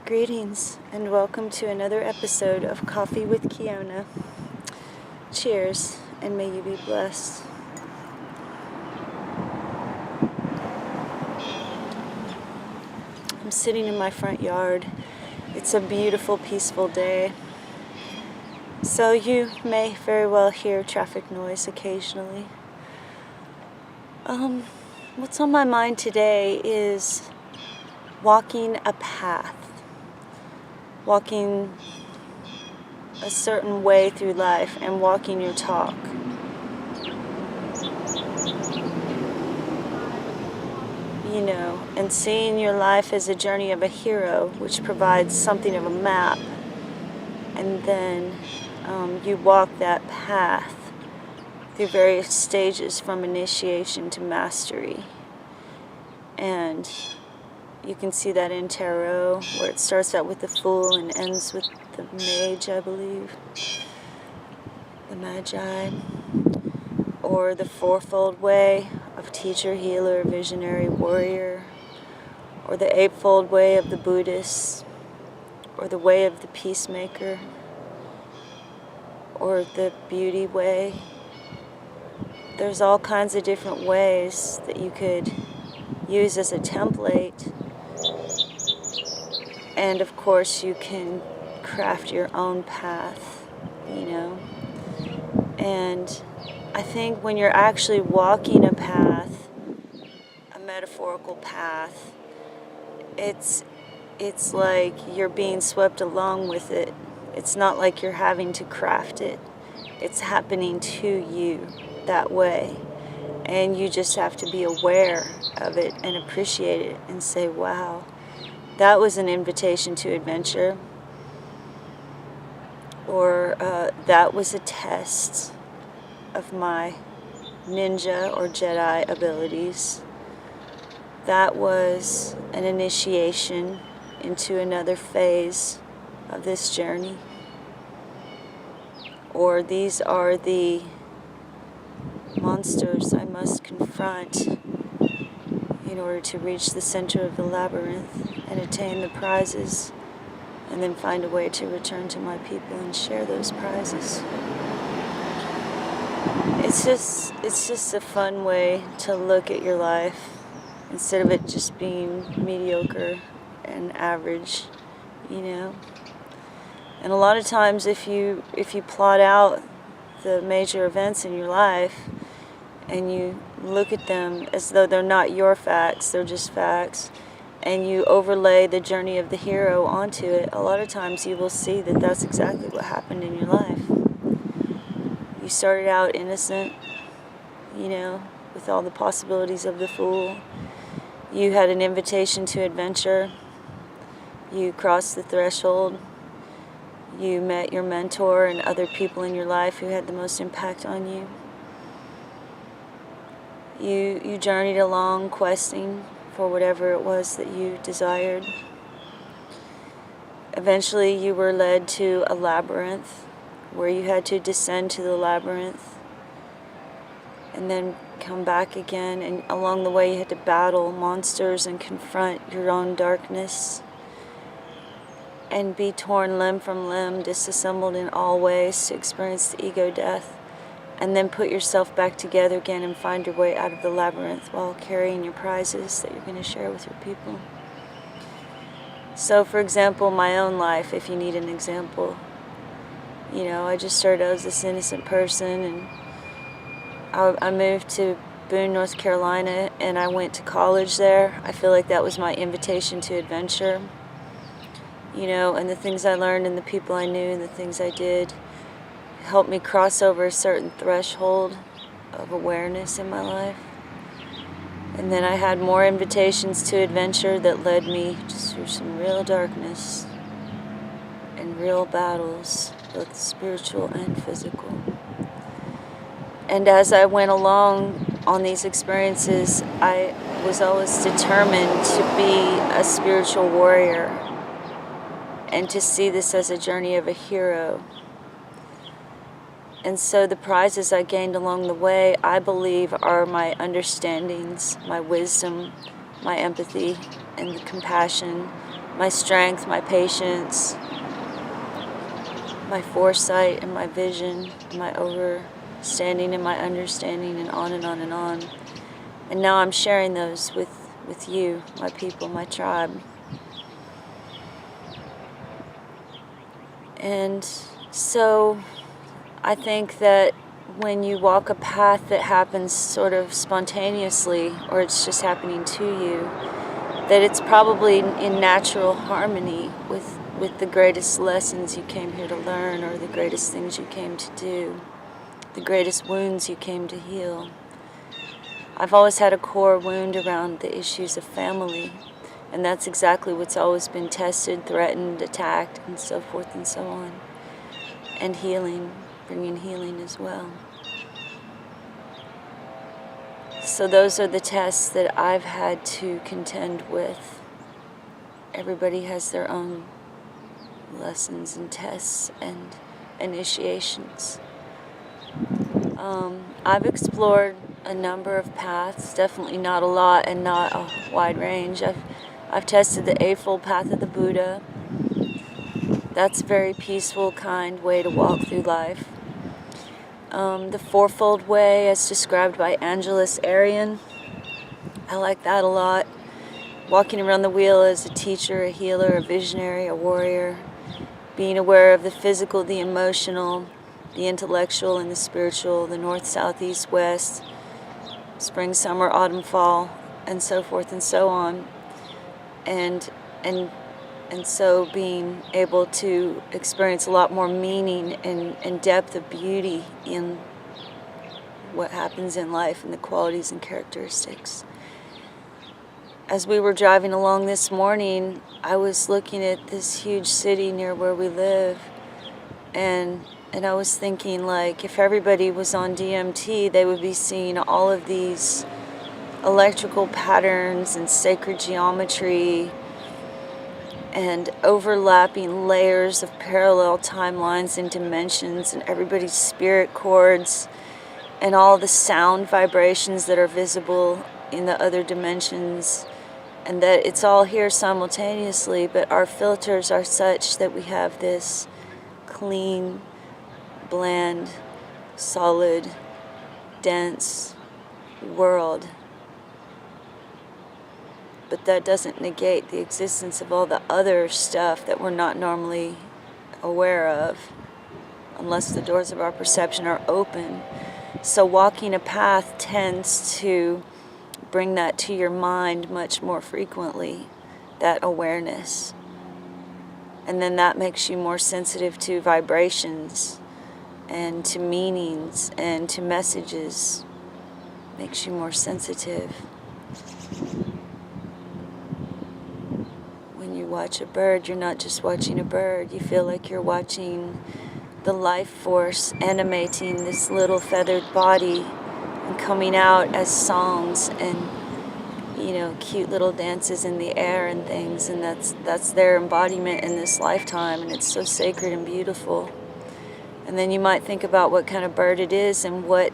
Greetings and welcome to another episode of Coffee with Kiyonah. Cheers, and may you be blessed. I'm sitting in my front yard. It's a beautiful, peaceful day. So you may very well hear traffic noise occasionally. What's on my mind today is walking a path. Walking a certain way through life and walking your talk. And seeing your life as a journey of a hero, which provides something of a map. And then you walk that path through various stages from initiation to mastery. And you can see that in tarot, where it starts out with the Fool and ends with the Mage, I believe. The Magi. Or the fourfold way of teacher, healer, visionary, warrior. Or the eightfold way of the Buddhist. Or the way of the peacemaker. Or the beauty way. There's all kinds of different ways that you could use as a template. And of course you can craft your own path, And I think when you're actually walking a path, a metaphorical path, it's like you're being swept along with it. It's not like you're having to craft it. It's happening to you that way. And you just have to be aware of it and appreciate it and say, wow, that was an invitation to adventure. Or that was a test of my ninja or Jedi abilities. That was an initiation into another phase of this journey. Or these are the monsters I must confront in order to reach the center of the labyrinth and attain the prizes, and then find a way to return to my people and share those prizes. It's just a fun way to look at your life instead of it just being mediocre and average, And a lot of times if you plot out the major events in your life and you look at them as though they're not your facts, they're just facts, and you overlay the journey of the hero onto it, a lot of times you will see that that's exactly what happened in your life. You started out innocent, with all the possibilities of the Fool. You had an invitation to adventure. You crossed the threshold. You met your mentor and other people in your life who had the most impact on you. You journeyed along questing for whatever it was that you desired. Eventually you were led to a labyrinth where you had to descend to the labyrinth and then come back again, and along the way you had to battle monsters and confront your own darkness and be torn limb from limb, disassembled in all ways to experience the ego death, and then put yourself back together again and find your way out of the labyrinth while carrying your prizes that you're going to share with your people. So, for example, my own life, if you need an example, I just started out as this innocent person, and I moved to Boone, North Carolina, and I went to college there. I feel like that was my invitation to adventure, and the things I learned and the people I knew and the things I did helped me cross over a certain threshold of awareness in my life. And then I had more invitations to adventure that led me just through some real darkness and real battles, both spiritual and physical. And as I went along on these experiences, I was always determined to be a spiritual warrior and to see this as a journey of a hero. And so the prizes I gained along the way, I believe, are my understandings, my wisdom, my empathy, and the compassion my strength, my patience, my foresight and my vision, my overstanding and my understanding, and on and on and on. And now I'm sharing those with you, my people, my tribe. And so I think that when you walk a path that happens sort of spontaneously, or it's just happening to you, that it's probably in natural harmony with the greatest lessons you came here to learn, or the greatest things you came to do, the greatest wounds you came to heal. I've always had a core wound around the issues of family, and that's exactly what's always been tested, threatened, attacked, and so forth and so on. And healing, bringing healing as well. So those are the tests that I've had to contend with. Everybody has their own lessons and tests and initiations. I've explored a number of paths, definitely not a lot and not a wide range. I've tested the Eightfold Path of the Buddha. That's a very peaceful, kind way to walk through life. The Fourfold Way, as described by Angeles Arian, I like that a lot. Walking around the wheel as a teacher, a healer, a visionary, a warrior. Being aware of the physical, the emotional, the intellectual and the spiritual, the north, south, east, west, spring, summer, autumn, fall, and so forth and so on. And so being able to experience a lot more meaning and depth of beauty in what happens in life and the qualities and characteristics. As we were driving along this morning, I was looking at this huge city near where we live, and I was thinking, like, if everybody was on DMT, they would be seeing all of these electrical patterns and sacred geometry and overlapping layers of parallel timelines and dimensions, and everybody's spirit chords and all the sound vibrations that are visible in the other dimensions, and that it's all here simultaneously, but our filters are such that we have this clean, bland, solid, dense world. But that doesn't negate the existence of all the other stuff that we're not normally aware of, unless the doors of our perception are open. So walking a path tends to bring that to your mind much more frequently, that awareness. And then that makes you more sensitive to vibrations and to meanings and to messages. Makes you more sensitive. When you watch a bird, you're not just watching a bird. You feel like you're watching the life force animating this little feathered body and coming out as songs and, you know, cute little dances in the air and things, and that's their embodiment in this lifetime, and it's so sacred and beautiful. And then you might think about what kind of bird it is and what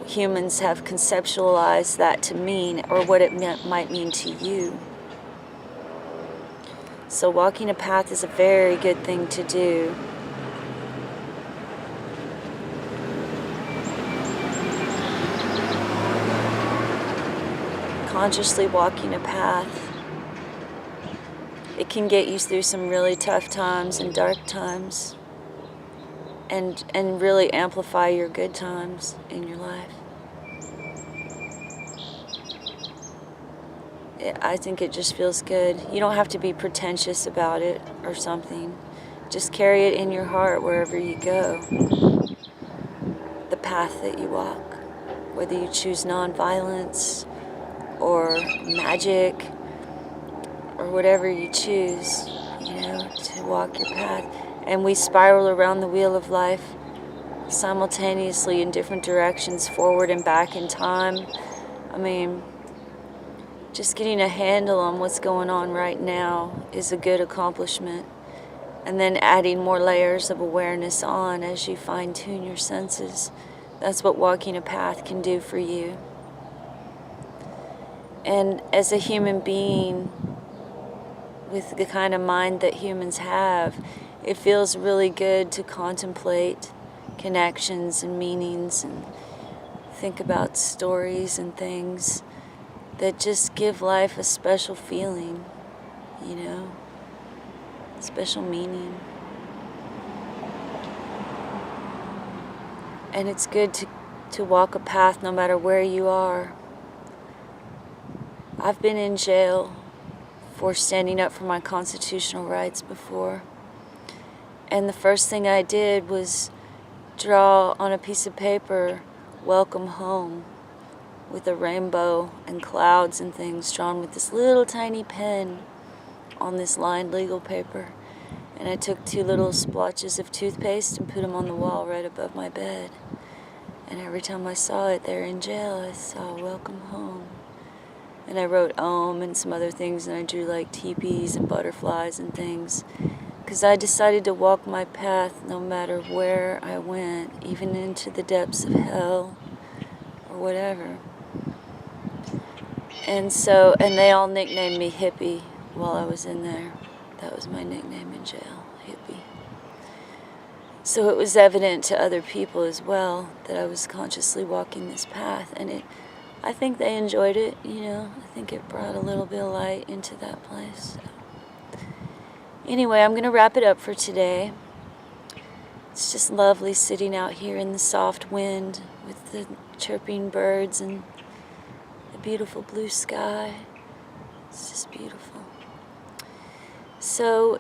humans have conceptualized that to mean, or what it might mean to you. So walking a path is a very good thing to do. Consciously walking a path, it can get you through some really tough times and dark times, and really amplify your good times in your life. I think it just feels good. You don't have to be pretentious about it or something. Just carry it in your heart wherever you go. The path that you walk, whether you choose nonviolence or magic or whatever you choose, you know, to walk your path. And we spiral around the wheel of life simultaneously in different directions, forward and back in time. I mean, just getting a handle on what's going on right now is a good accomplishment. And then adding more layers of awareness on as you fine-tune your senses. That's what walking a path can do for you. And as a human being, with the kind of mind that humans have, it feels really good to contemplate connections and meanings and think about stories and things that just give life a special feeling, you know, special meaning. And it's good to walk a path no matter where you are. I've been in jail for standing up for my constitutional rights before. And the first thing I did was draw on a piece of paper, "Welcome home," with a rainbow and clouds and things drawn with this little tiny pen on this lined legal paper. And I took 2 little splotches of toothpaste and put them on the wall right above my bed. And every time I saw it there in jail, I saw "Welcome home." And I wrote "Om" and some other things, and I drew like teepees and butterflies and things. Because I decided to walk my path no matter where I went, even into the depths of hell or whatever. And they all nicknamed me Hippie while I was in there. That was my nickname in jail, Hippie. So it was evident to other people as well that I was consciously walking this path, and I think they enjoyed it, you know. I think it brought a little bit of light into that place. So. Anyway, I'm going to wrap it up for today. It's just lovely sitting out here in the soft wind with the chirping birds and the beautiful blue sky. It's just beautiful. So,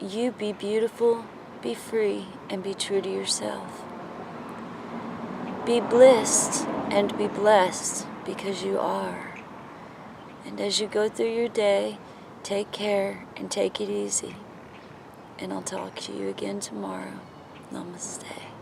you be beautiful, be free, and be true to yourself. Be blissed and be blessed because you are. And as you go through your day, take care and take it easy. And I'll talk to you again tomorrow. Namaste.